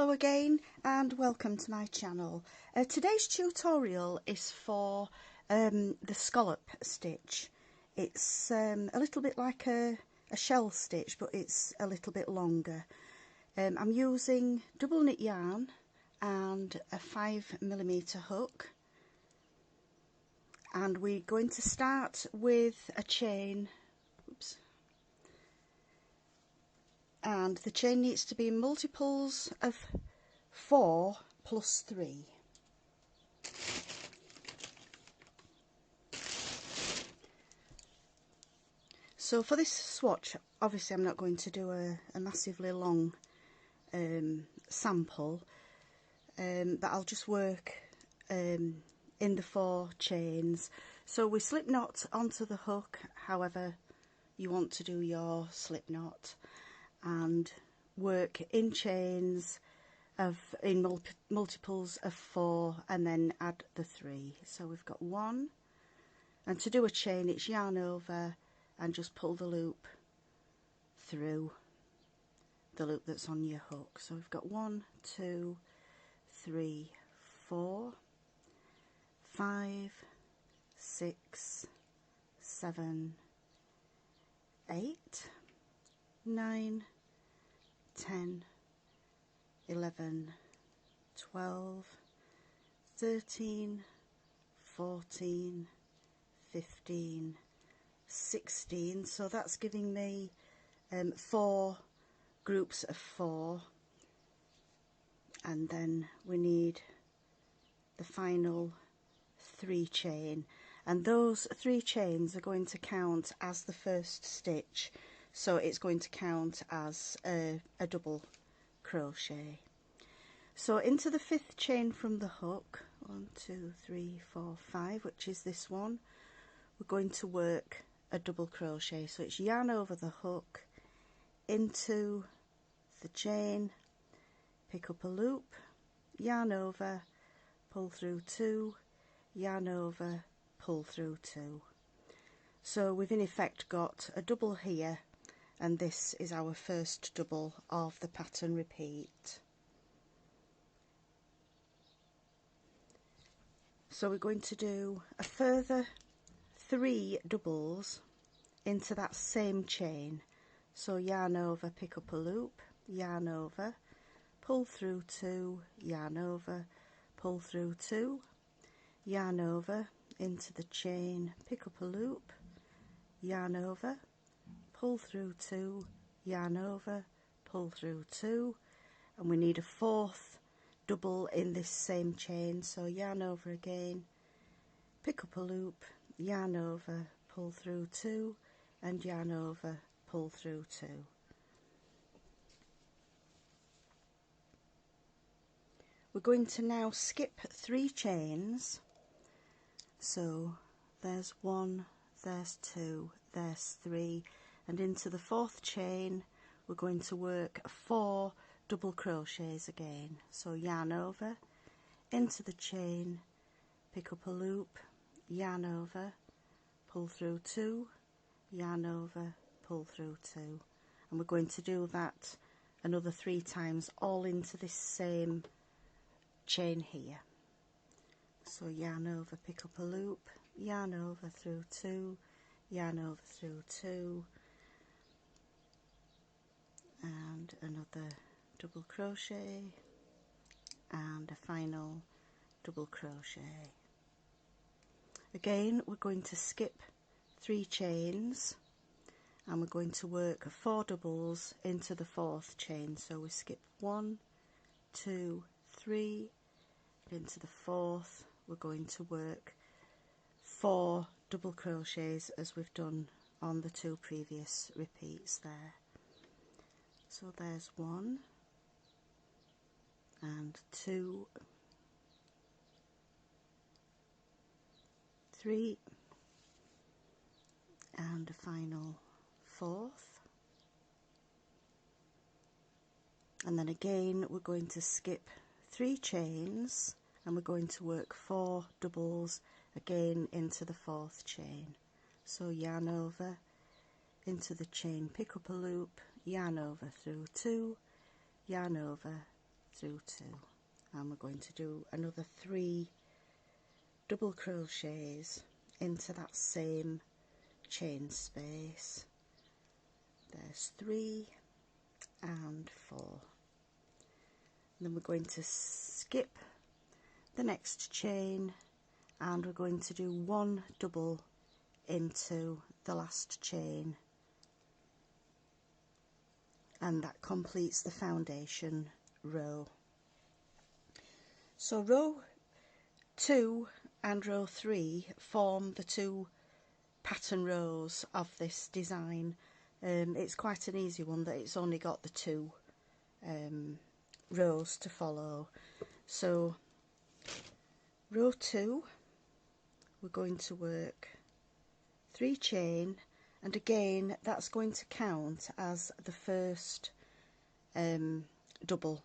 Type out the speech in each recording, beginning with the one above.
Hello again and welcome to my channel. Today's tutorial is for the scallop stitch. It's a little bit like a shell stitch, but it's a little bit longer. I'm using double knit yarn and a 5mm hook, and we're going to start with a chain. Oops. And the chain needs to be multiples of 4 plus 3. So for this swatch, obviously I'm not going to do a massively long sample, but I'll just work in the 4 chains. So we slip knot onto the hook however you want to do your slip knot, and work in chains in multiples of 4 and then add the 3. So we've got 1, and to do a chain it's yarn over and just pull the loop through the loop that's on your hook. So we've got 1, 2, 3, 4, 5, 6, 7, 8, 9, 10, 11, 12, 13, 14, 15, 16. So that's giving me 4 groups of 4, and then we need the final 3 chain, and those 3 chains are going to count as the first stitch, so it's going to count as a double crochet. So into the 5th chain from the hook, 1, 2, 3, 4, 5, which is this one, we're going to work a double crochet. So it's yarn over the hook, into the chain, pick up a loop, yarn over, pull through 2, yarn over, pull through 2. So we've in effect got a double here, and this is our first double of the pattern repeat. So we're going to do a further 3 doubles into that same chain. So yarn over, pick up a loop, yarn over, pull through 2, yarn over, pull through 2, yarn over, into the chain, pick up a loop, yarn over, pull through 2, yarn over, pull through 2, and we need a 4th double in this same chain. So yarn over again, pick up a loop, yarn over, pull through 2, and yarn over, pull through 2. We're going to now skip 3 chains. So there's 1, there's 2, there's 3, and into the 4th chain we're going to work 4 double crochets again. So yarn over, into the chain, pick up a loop, yarn over, pull through 2, yarn over, pull through 2, and we're going to do that another 3 times, all into this same chain here. So yarn over, pick up a loop, yarn over through 2, yarn over through 2, and another double crochet, and a final double crochet. Again we're going to skip 3 chains, and we're going to work 4 doubles into the 4th chain. So we skip 1, 2, 3, into the 4th we're going to work 4 double crochets as we've done on the 2 previous repeats there. So there's 1 and 2, 3, and a final 4th, and then again we're going to skip 3 chains, and we're going to work 4 doubles again into the 4th chain. So yarn over, into the chain, pick up a loop, yarn over through 2, yarn over, through 2, and we're going to do another 3 double crochets into that same chain space. There's 3 and 4. And then we're going to skip the next chain, and we're going to do 1 double into the last chain, and that completes the foundation row. So row 2 and row 3 form the 2 pattern rows of this design. It's quite an easy one, that it's only got the 2 rows to follow. So row 2, we're going to work 3 chain, and again that's going to count as the first double.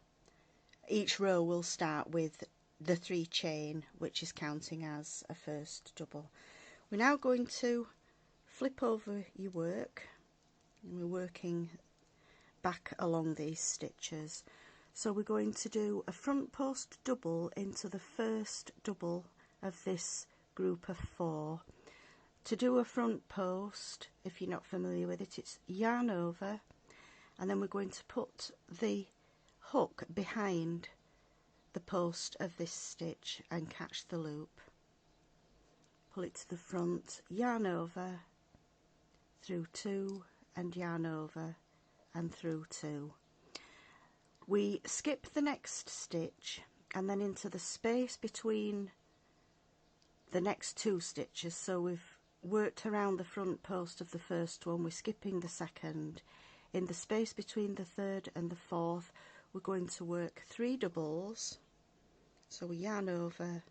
Each row will start with the 3 chain, which is counting as a first double. We're now going to flip over your work, and we're working back along these stitches. So we're going to do a front post double into the first double of this group of 4. To do a front post, if you're not familiar with it, it's yarn over, and then we're going to put the hook behind the post of this stitch and catch the loop. Pull it to the front, yarn over, through 2, and yarn over and through 2. We skip the next stitch, and then into the space between the next 2 stitches. So we've worked around the front post of the first one, we're skipping the second. In the space between the third and the fourth, we're going to work 3 doubles. So we yarn over,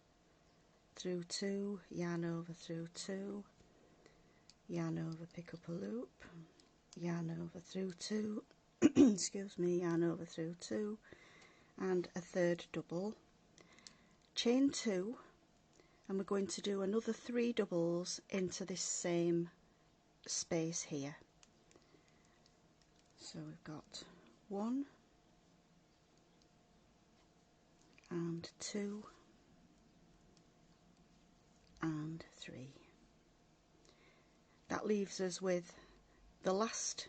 through 2, yarn over, through 2, yarn over, pick up a loop, yarn over, through 2, excuse me, yarn over, through 2, and a third double, chain 2, and we're going to do another 3 doubles into this same space here. So we've got 1 and 2 and 3. That leaves us with the last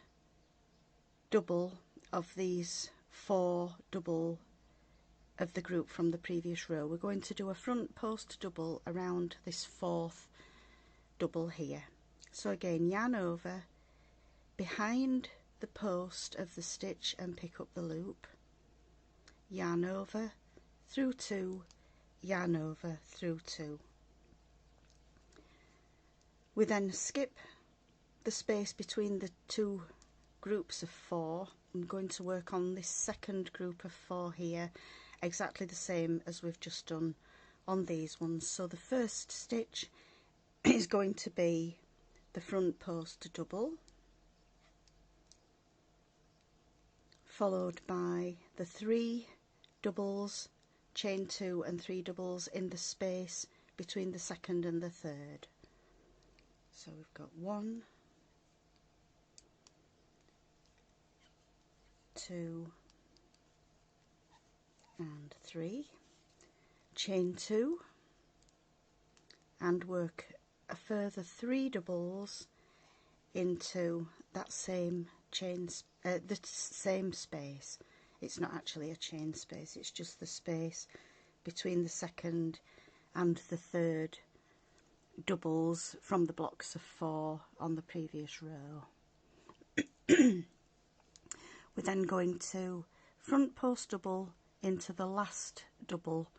double of these 4 double of the group from the previous row. We're going to do a front post double around this 4th double here. So again, yarn over, behind the post of the stitch and pick up the loop, yarn over, through 2, yarn over, through 2. We then skip the space between the 2 groups of 4. I'm going to work on this second group of 4 here, exactly the same as we've just done on these ones. So the first stitch is going to be the front post double, followed by the 3 doubles, chain 2 and 3 doubles in the space between the second and the third. So we've got 1, 2 and 3, chain 2, and work a further 3 doubles into that same chain, the same space. It's not actually a chain space, it's just the space between the second and the third doubles from the blocks of 4 on the previous row. We're then going to front post double into the last double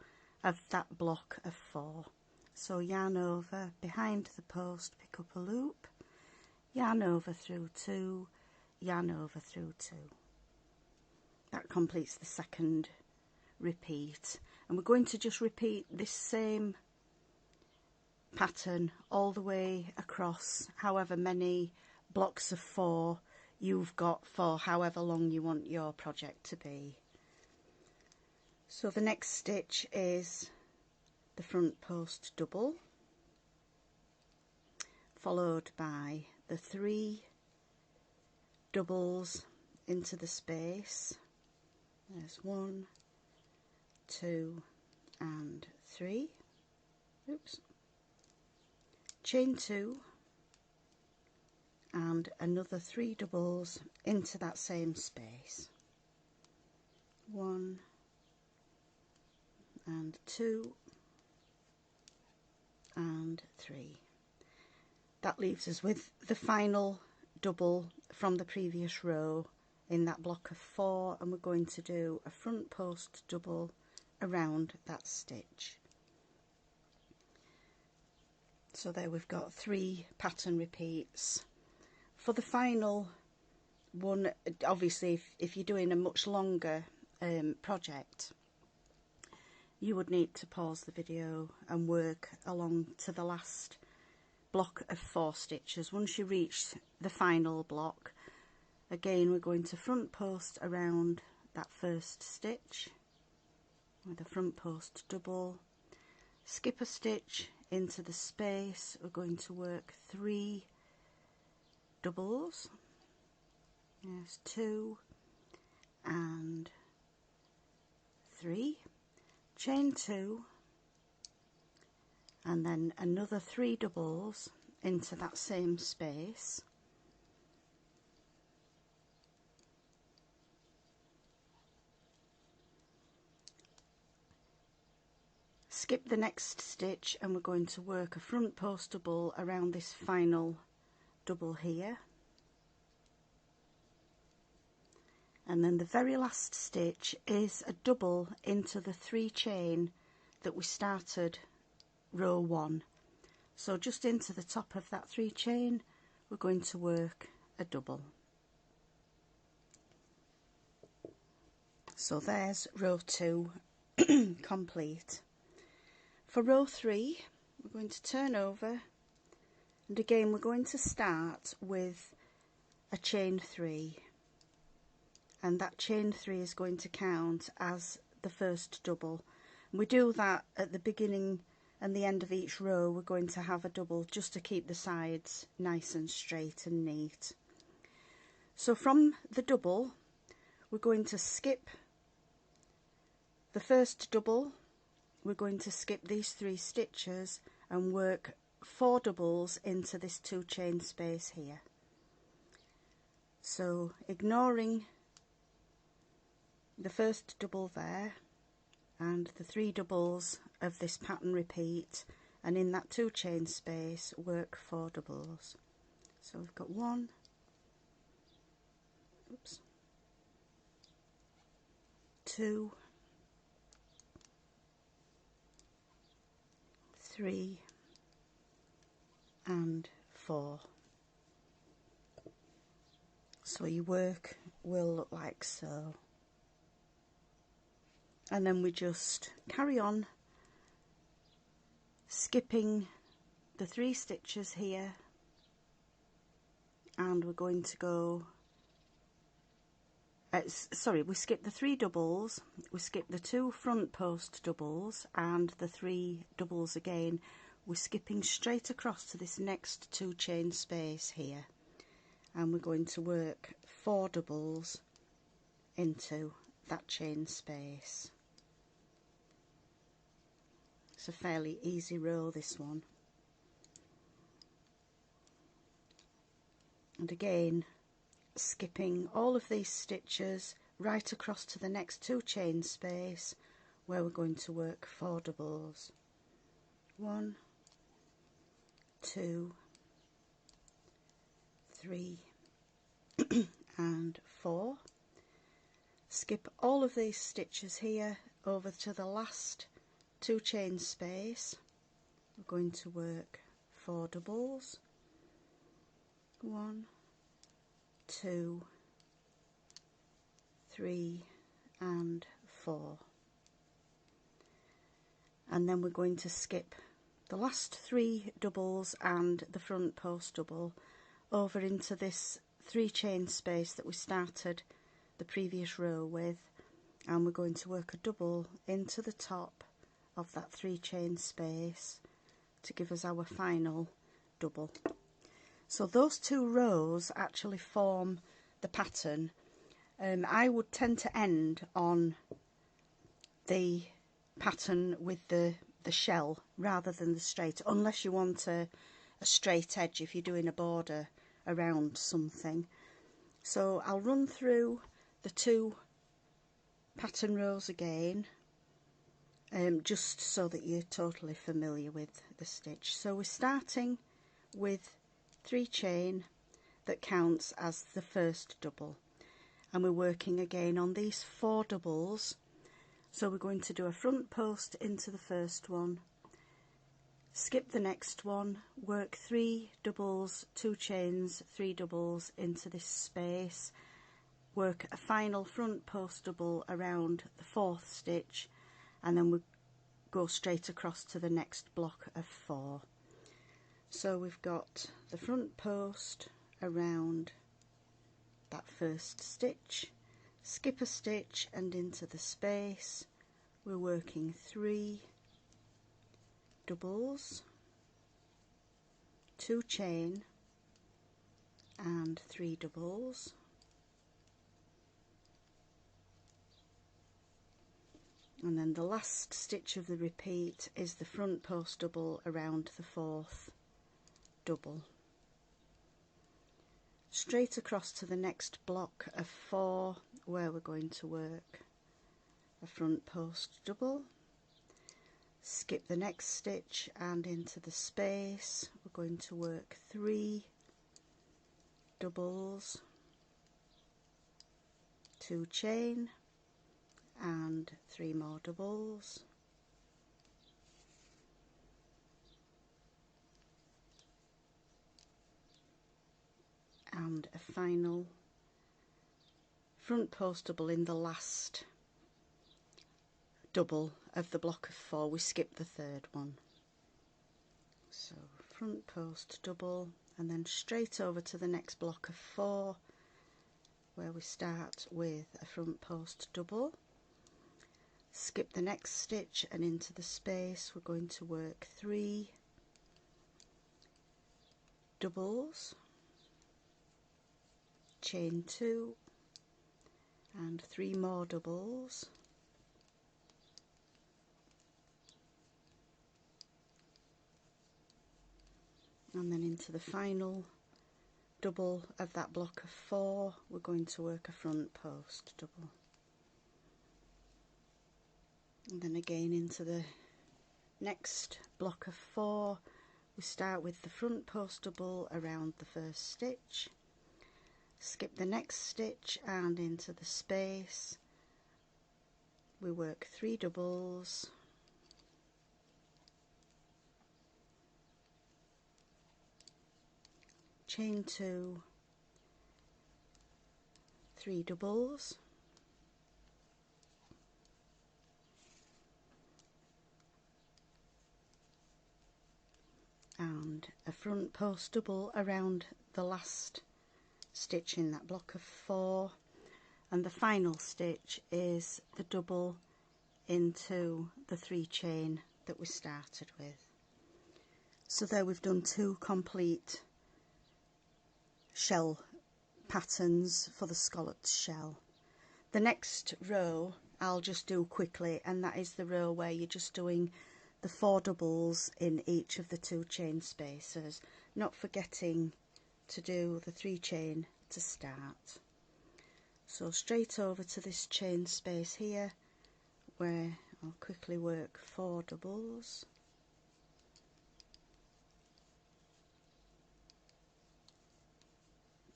of that block of 4. So yarn over, behind the post, pick up a loop, yarn over, through 2, yarn over, through 2. That completes the second repeat, and we're going to just repeat this same pattern all the way across, however many blocks of 4 you've got for however long you want your project to be. So the next stitch is the front post double, followed by the 3 doubles into the space. There's 1, 2 and 3, oops, chain 2 and another 3 doubles into that same space, 1 and 2 and 3. That leaves us with the final double from the previous row in that block of 4, and we're going to do a front post double around that stitch. So there we've got 3 pattern repeats. For the final one, obviously if you're doing a much longer project, you would need to pause the video and work along to the last block of 4 stitches. Once you reach the final block, again we're going to front post around that first stitch with a front post double, skip a stitch into the space, we're going to work 3 doubles, yes, 2 and 3, chain 2 and then another 3 doubles into that same space, skip the next stitch and we're going to work a front post double around this final double here, and then the very last stitch is a double into the 3 chain that we started row 1. So just into the top of that 3 chain we're going to work a double. So there's row 2 complete. For row 3 we're going to turn over, and again we're going to start with a chain 3, and that chain 3 is going to count as the first double. And we do that at the beginning and the end of each row. We're going to have a double just to keep the sides nice and straight and neat. So from the double we're going to skip the first double, we're going to skip these 3 stitches and work 4 doubles into this 2 chain space here. So ignoring the first double there and the 3 doubles of this pattern repeat, and in that 2 chain space work 4 doubles. So we've got 1, oops, 2, 3 and 4. So your work will look like so. And then we just carry on skipping the 3 stitches here, and we're going to go we skip the 3 doubles, we skip the 2 front post doubles and the 3 doubles again. We're skipping straight across to this next 2 chain space here, and we're going to work 4 doubles into that chain space. It's a fairly easy row, this one. And again, skipping all of these stitches right across to the next 2 chain space where we're going to work 4 doubles. 1, 2, 3 and 4. Skip all of these stitches here over to the last 2 chain space. We're going to work 4 doubles. 1, 2, 3 and 4. And then we're going to skip the last 3 doubles and the front post double over into this 3 chain space that we started the previous row with, and we're going to work a double into the top of that 3 chain space to give us our final double. So those 2 rows actually form the pattern. I would tend to end on the pattern with the shell rather than the straight, unless you want a straight edge if you're doing a border around something. So I'll run through the 2 pattern rows again, just so that you're totally familiar with the stitch. So we're starting with 3 chain that counts as the first double, and we're working again on these 4 doubles. So we're going to do a front post into the first one, skip the next one, work 3 doubles, 2 chains, 3 doubles into this space, work a final front post double around the 4th stitch, and then we go straight across to the next block of 4. So we've got the front post around that first stitch, skip a stitch and into the space, we're working 3 doubles, 2 chain and 3 doubles, and then the last stitch of the repeat is the front post double around the 4th double. Straight across to the next block of 4 where we're going to work a front post double, skip the next stitch and into the space we're going to work 3 doubles, 2 chain and 3 more doubles, and a final front post double in the last double of the block of 4. We skip the 3rd one. So front post double and then straight over to the next block of 4 where we start with a front post double, skip the next stitch and into the space we're going to work 3 doubles, chain 2 and 3 more doubles, and then into the final double of that block of 4 we're going to work a front post double, and then again into the next block of 4 we start with the front post double around the first stitch, skip the next stitch and into the space we work 3 doubles, chain 2, 3 doubles, and a front post double around the last stitch in that block of 4, and the final stitch is the double into the 3 chain that we started with. So there we've done 2 complete shell patterns for the scalloped shell. The next row I'll just do quickly, and that is the row where you're just doing the 4 doubles in each of the 2 chain spaces, not forgetting to do the 3 chain to start. So straight over to this chain space here where I'll quickly work 4 doubles,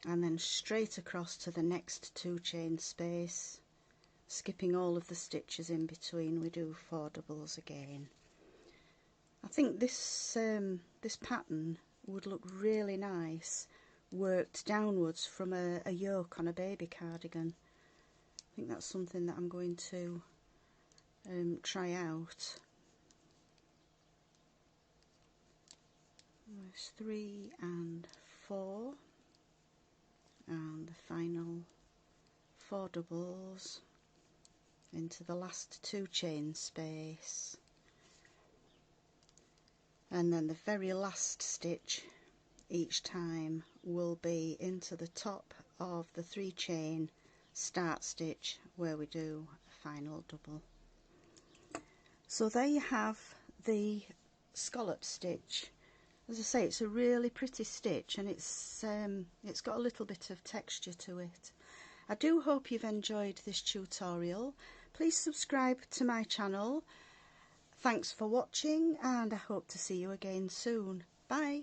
and then straight across to the next 2 chain space, skipping all of the stitches in between, we do 4 doubles again. I think this this pattern would look really nice worked downwards from a yoke on a baby cardigan. I think that's something that I'm going to try out. There's 3 and 4, and the final 4 doubles into the last 2 chain space, and then the very last stitch each time will be into the top of the 3 chain start stitch where we do a final double. So there you have the scallop stitch. As I say, it's a really pretty stitch, and it's got a little bit of texture to it. I do hope you've enjoyed this tutorial. Please subscribe to my channel. Thanks for watching, and I hope to see you again soon. Bye.